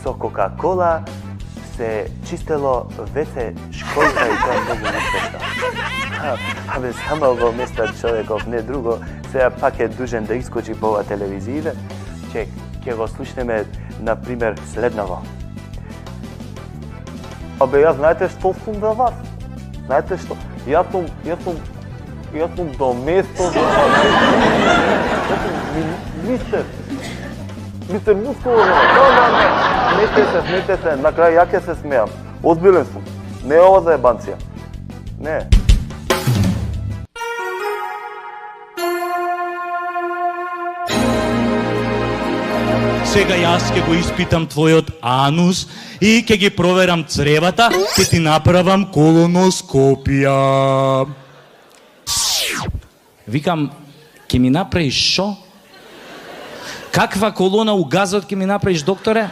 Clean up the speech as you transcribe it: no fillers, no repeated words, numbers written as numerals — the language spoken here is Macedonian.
со Кока-кола се чистело веќе школка и тоа многу успешно. Абе, само во место човеков, не друго, сега пак е дужен да искочи по ова телевизија. Ќе го слушнеме, например, следново. Абе, ја знаете што сум за вас? Знаете што? Јас сум до место за вас. Мистер Мускулово. Смейте се, на крај ја ќе се смеам. Озбилен сум. Не е ова за ебанција. Не. Сега јас ќе го испитам твојот анус и ќе ги проверам цревата, ќе ти направам колоноскопија. Викам, ќе ми направиш шо? Каква колона у газот ќе ми направиш, докторе?